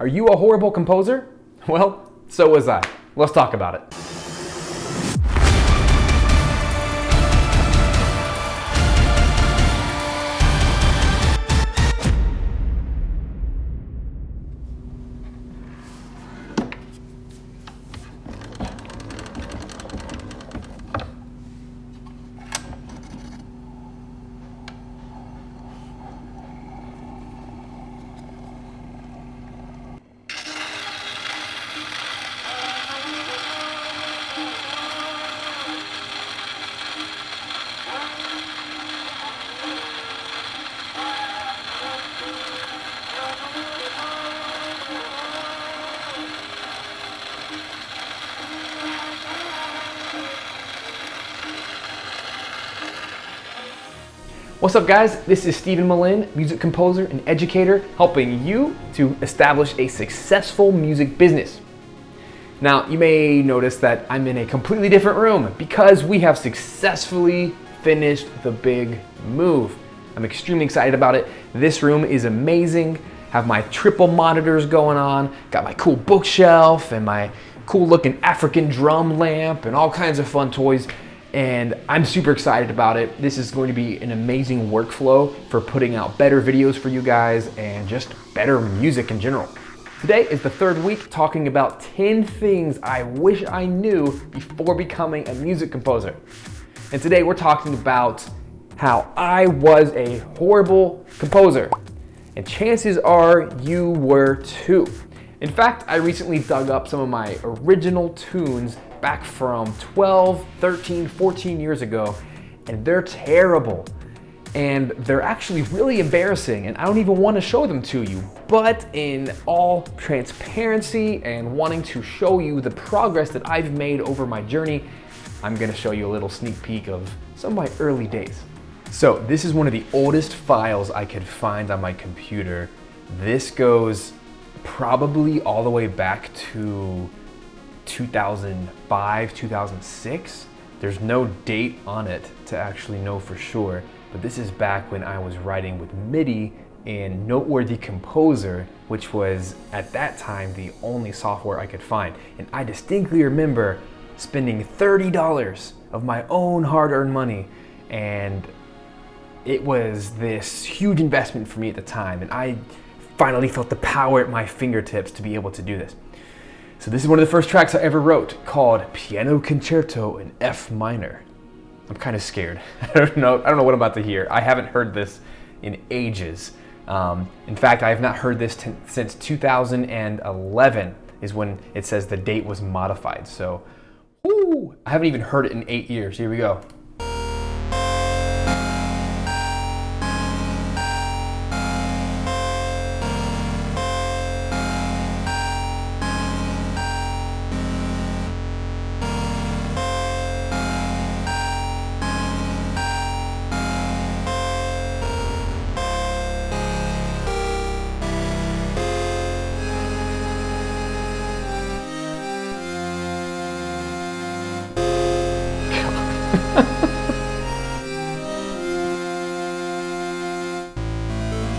Are you a horrible composer? Well, so was I. Let's talk about it. What's up guys, this is Melin, music composer and educator, helping you to establish a successful music business. Now, you may notice that I'm in a completely different room because we have successfully finished the big move. I'm extremely excited about it. This room is amazing. Have my triple monitors going on, got my cool bookshelf and my cool looking African drum lamp and all kinds of fun toys. And I'm super excited about it. This is going to be an amazing workflow for putting out better videos for you guys and just better music in general. Today is the third week talking about 10 things I wish I knew before becoming a music composer. And today we're talking about how I was a horrible composer. And chances are you were too. In fact, I recently dug up some of my original tunes back from 12, 13, 14 years ago, and they're terrible. And they're actually really embarrassing, and I don't even want to show them to you. But in all transparency and wanting to show you the progress that I've made over my journey, I'm gonna show you a little sneak peek of some of my early days. So this is one of the oldest files I could find on my computer. This goes probably all the way back to 2005, 2006. There's no date on it to actually know for sure, but this is back when I was writing with MIDI in Noteworthy Composer, which was at that time the only software I could find. And I distinctly remember spending $30 of my own hard-earned money, and it was this huge investment for me at the time, and I finally felt the power at my fingertips to be able to do this. So this is one of the first tracks I ever wrote, called Piano Concerto in F minor. I'm kind of scared. I don't know what I'm about to hear. I haven't heard this in ages. In fact, I have not heard this since 2011 is when it says the date was modified. So, I haven't even heard it in 8 years. Here we go.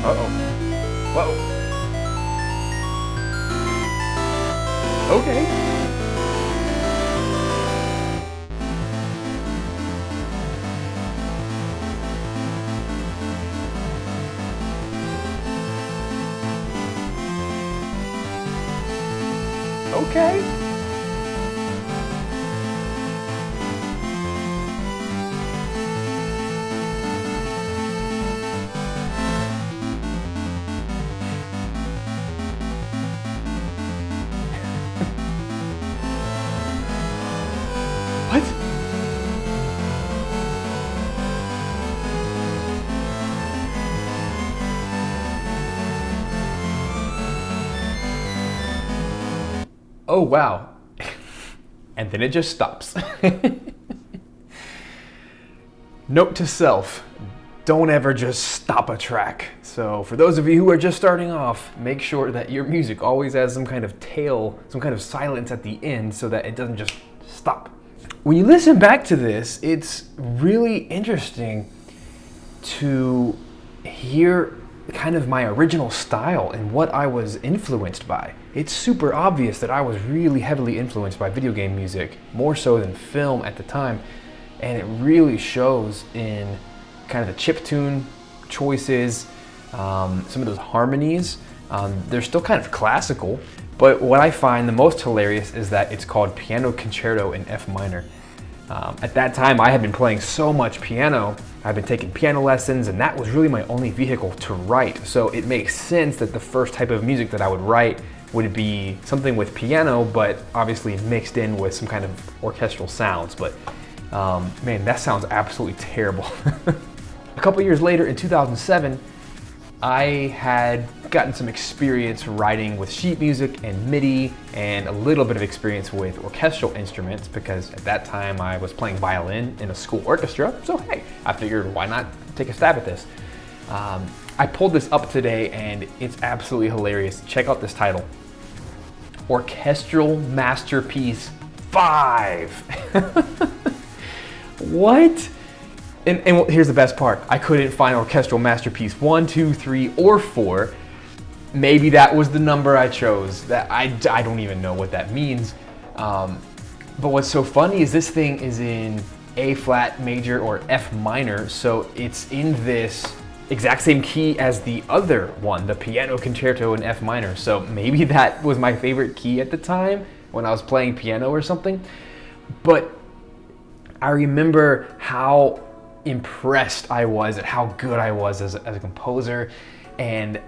Uh-oh. Whoa. Okay. Okay. What? Oh, wow. And then it just stops. Note to self, don't ever just stop a track. So for those of you who are just starting off, make sure that your music always has some kind of tail, some kind of silence at the end so that it doesn't just stop. When you listen back to this, it's really interesting to hear kind of my original style and what I was influenced by. It's super obvious that I was really heavily influenced by video game music, more so than film at the time, and it really shows in kind of the chiptune choices, some of those harmonies. They're still kind of classical, but what I find the most hilarious is that it's called Piano Concerto in F minor. At that time, I had been playing so much piano. I've been taking piano lessons, and that was really my only vehicle to write. So it makes sense that the first type of music that I would write would be something with piano, but obviously mixed in with some kind of orchestral sounds. But man, that sounds absolutely terrible. A couple years later, in 2007, I had gotten some experience writing with sheet music and MIDI, and a little bit of experience with orchestral instruments, because at that time I was playing violin in a school orchestra. So hey, I figured why not take a stab at this. I pulled this up today and it's absolutely hilarious. Check out this title: Orchestral Masterpiece 5. What? And here's the best part. I couldn't find Orchestral Masterpiece 1, 2, 3, or 4. Maybe that was the number I chose. That I don't even know what that means. But what's so funny is this thing is in A flat major or F minor, so it's in this exact same key as the other one, the Piano Concerto in F minor. So maybe that was my favorite key at the time when I was playing piano or something. But I remember how impressed I was at how good I was as a composer, and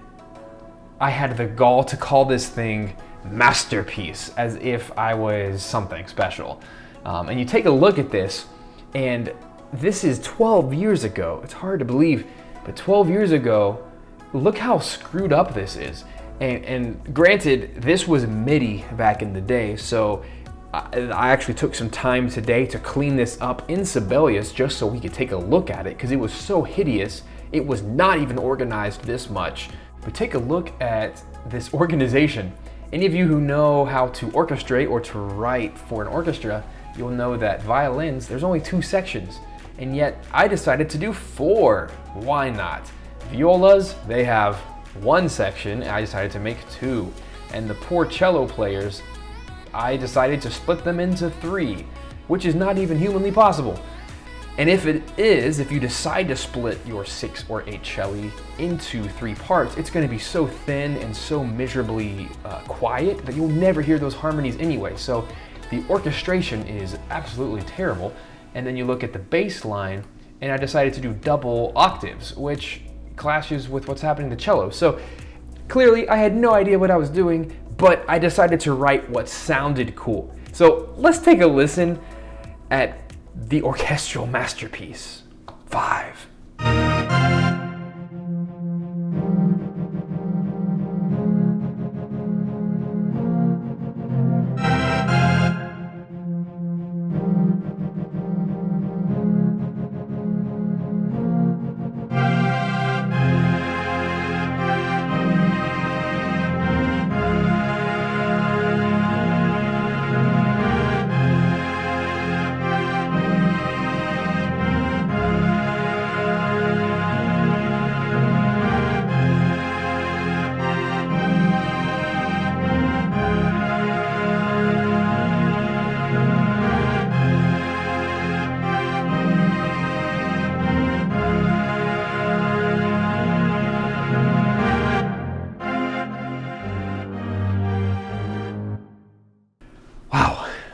I had the gall to call this thing masterpiece, as if I was something special. And you take a look at this, and this is 12 years ago. It's hard to believe, but 12 years ago, look how screwed up this is. And granted, this was MIDI back in the day, so I actually took some time today to clean this up in Sibelius just so we could take a look at it, because it was so hideous. It was not even organized this much. But take a look at this organization. Any of you who know how to orchestrate or to write for an orchestra, you'll know that violins, there's only 2 sections. And yet I decided to do 4. Why not? Violas, they have 1 section, and I decided to make 2. And the poor cello players, I decided to split them into 3, which is not even humanly possible. And if you decide to split your 6 or 8 celli into 3 parts, it's going to be so thin and so miserably quiet that you'll never hear those harmonies anyway. So the orchestration is absolutely terrible. And then you look at the bass line, and I decided to do double octaves, which clashes with what's happening to cello. So clearly I had no idea what I was doing, but I decided to write what sounded cool. So let's take a listen at the Orchestral Masterpiece 5.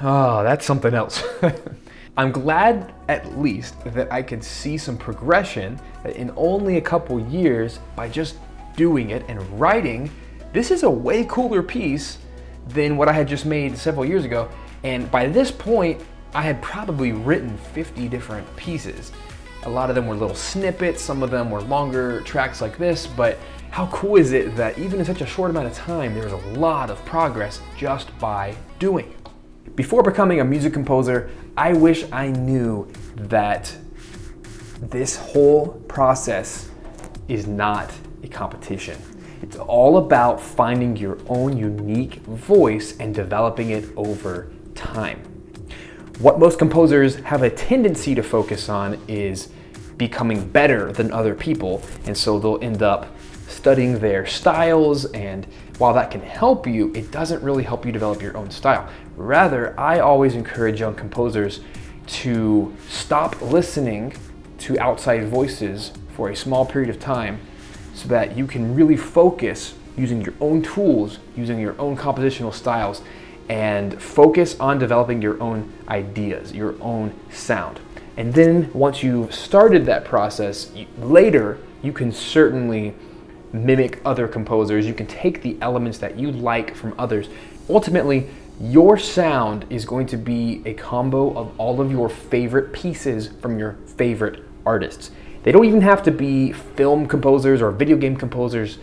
Oh, that's something else. I'm glad at least that I could see some progression in only a couple years by just doing it and writing. This is a way cooler piece than what I had just made several years ago. And by this point, I had probably written 50 different pieces. A lot of them were little snippets, some of them were longer tracks like this, but how cool is it that even in such a short amount of time, there was a lot of progress just by doing. Before becoming a music composer, I wish I knew that this whole process is not a competition. It's all about finding your own unique voice and developing it over time. What most composers have a tendency to focus on is becoming better than other people, and so they'll end up studying their styles, and while that can help you, it doesn't really help you develop your own style. Rather, I always encourage young composers to stop listening to outside voices for a small period of time so that you can really focus using your own tools, using your own compositional styles, and focus on developing your own ideas, your own sound. And then once you've started that process, later you can certainly mimic other composers. You can take the elements that you like from others. Ultimately, your sound is going to be a combo of all of your favorite pieces from your favorite artists. They don't even have to be film composers or video game composers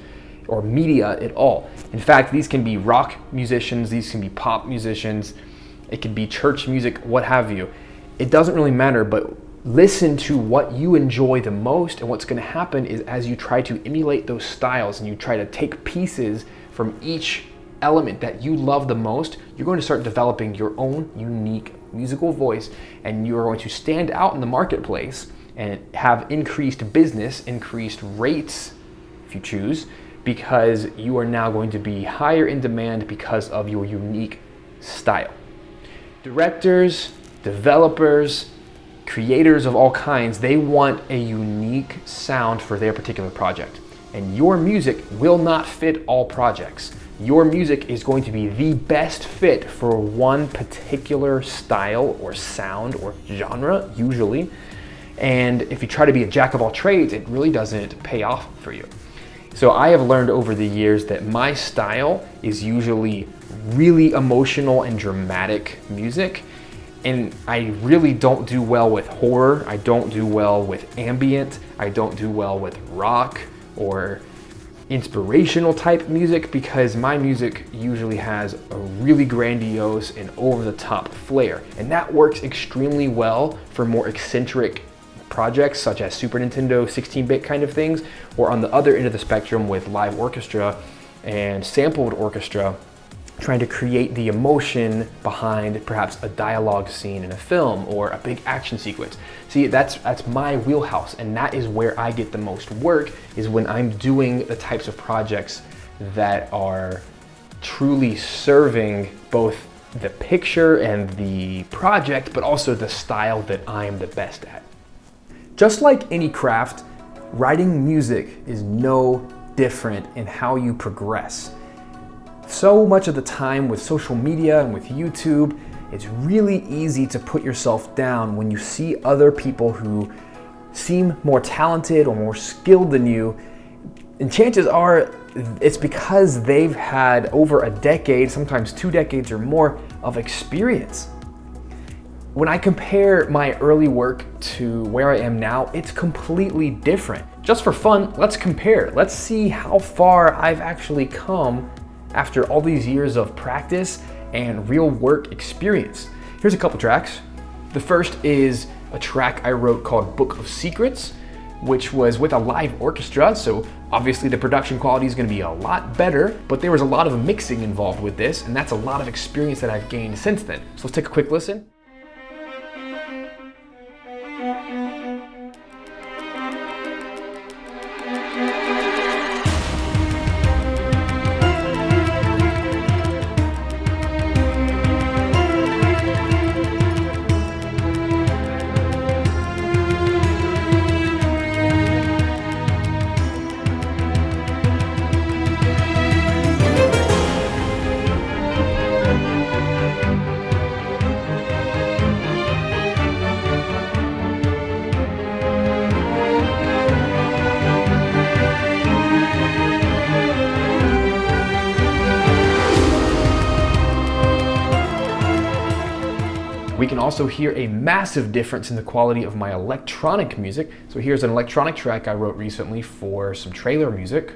or media at all. In fact, these can be rock musicians, these can be pop musicians, it can be church music, what have you. It doesn't really matter, but listen to what you enjoy the most, and what's going to happen is as you try to emulate those styles and you try to take pieces from each element that you love the most, you're going to start developing your own unique musical voice, and you are going to stand out in the marketplace and have increased business, increased rates if you choose, because you are now going to be higher in demand because of your unique style. Directors, developers, creators of all kinds, they want a unique sound for their particular project. And your music will not fit all projects. Your music is going to be the best fit for one particular style or sound or genre, usually. And if you try to be a jack of all trades, it really doesn't pay off for you. So I have learned over the years that my style is usually really emotional and dramatic music. And I really don't do well with horror. I don't do well with ambient. I don't do well with rock or inspirational type music, because my music usually has a really grandiose and over-the-top flair. And that works extremely well for more eccentric projects such as Super Nintendo 16-bit kind of things, or on the other end of the spectrum with live orchestra and sampled orchestra, trying to create the emotion behind perhaps a dialogue scene in a film or a big action sequence. See, that's my wheelhouse, and that is where I get the most work, is when I'm doing the types of projects that are truly serving both the picture and the project, but also the style that I'm the best at. Just like any craft, writing music is no different in how you progress. So much of the time with social media and with YouTube, it's really easy to put yourself down when you see other people who seem more talented or more skilled than you. And chances are it's because they've had over a decade, sometimes 2 decades or more of experience. When I compare my early work to where I am now, it's completely different. Just for fun, let's compare. Let's see how far I've actually come after all these years of practice and real work experience. Here's a couple tracks. The first is a track I wrote called Book of Secrets, which was with a live orchestra, so obviously the production quality is going to be a lot better, but there was a lot of mixing involved with this, and that's a lot of experience that I've gained since then. So let's take a quick listen. We can also hear a massive difference in the quality of my electronic music. So here's an electronic track I wrote recently for some trailer music.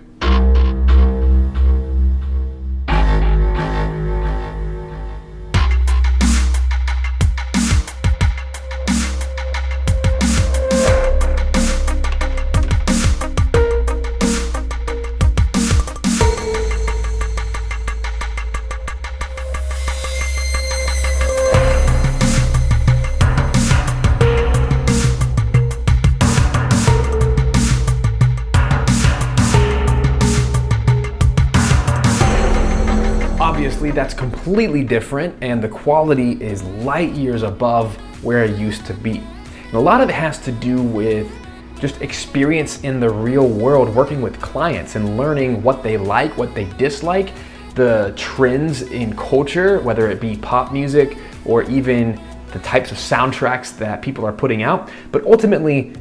Obviously, that's completely different, and the quality is light years above where it used to be. And a lot of it has to do with just experience in the real world, working with clients and learning what they like, what they dislike, the trends in culture, whether it be pop music or even the types of soundtracks that people are putting out. But ultimately,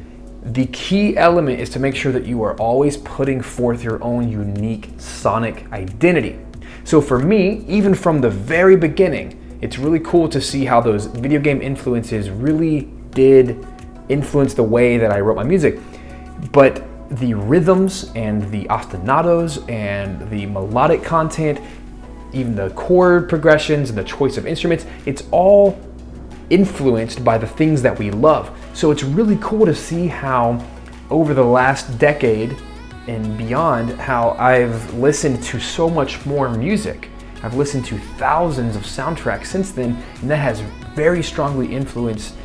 the key element is to make sure that you are always putting forth your own unique sonic identity. So for me, even from the very beginning, it's really cool to see how those video game influences really did influence the way that I wrote my music. But the rhythms and the ostinatos and the melodic content, even the chord progressions and the choice of instruments, it's all influenced by the things that we love. So it's really cool to see how over the last decade and beyond, how I've listened to so much more music. I've listened to thousands of soundtracks since then, and that has very strongly influenced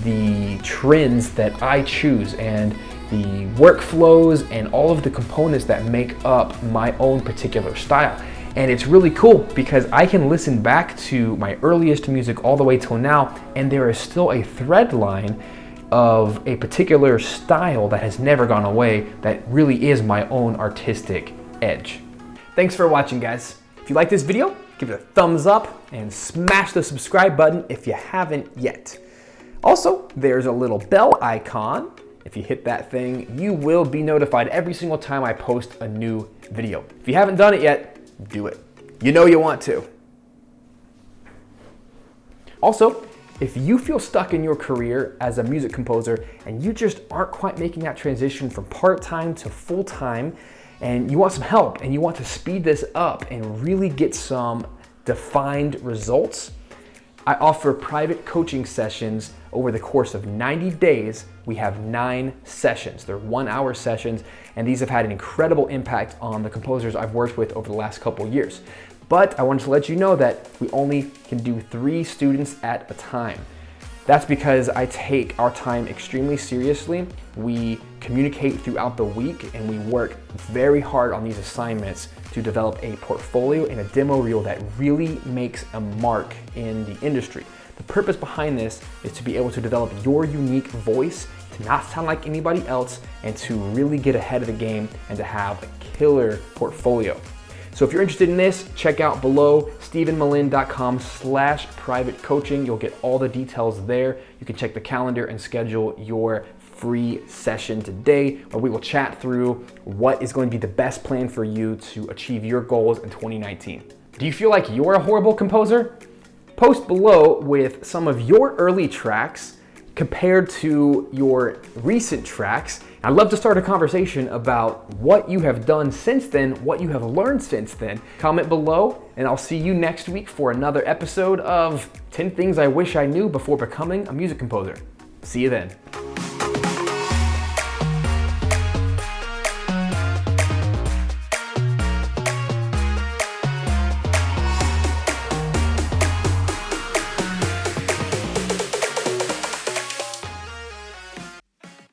the trends that I choose and the workflows and all of the components that make up my own particular style. And it's really cool because I can listen back to my earliest music all the way till now, and there is still a thread line of a particular style that has never gone away, that really is my own artistic edge. Thanks for watching, guys. If you like this video, give it a thumbs up and smash the subscribe button if you haven't yet. Also, there's a little bell icon. If you hit that thing, you will be notified every single time I post a new video. If you haven't done it yet, do it. You know you want to. Also, if you feel stuck in your career as a music composer and you just aren't quite making that transition from part-time to full-time, and you want some help and you want to speed this up and really get some defined results, I offer private coaching sessions over the course of 90 days. We have 9 sessions. They're 1-hour sessions, and these have had an incredible impact on the composers I've worked with over the last couple years. But I wanted to let you know that we only can do 3 students at a time. That's because I take our time extremely seriously. We communicate throughout the week, and we work very hard on these assignments to develop a portfolio and a demo reel that really makes a mark in the industry. The purpose behind this is to be able to develop your unique voice, to not sound like anybody else, and to really get ahead of the game and to have a killer portfolio. So if you're interested in this, check out below stephenmelin.com/private coaching. You'll get all the details there. You can check the calendar and schedule your free session today, where we will chat through what is going to be the best plan for you to achieve your goals in 2019. Do you feel like you're a horrible composer? Post below with some of your early tracks compared to your recent tracks. I'd love to start a conversation about what you have done since then, what you have learned since then. Comment below, and I'll see you next week for another episode of 10 Things I Wish I Knew Before Becoming a Music Composer. See you then.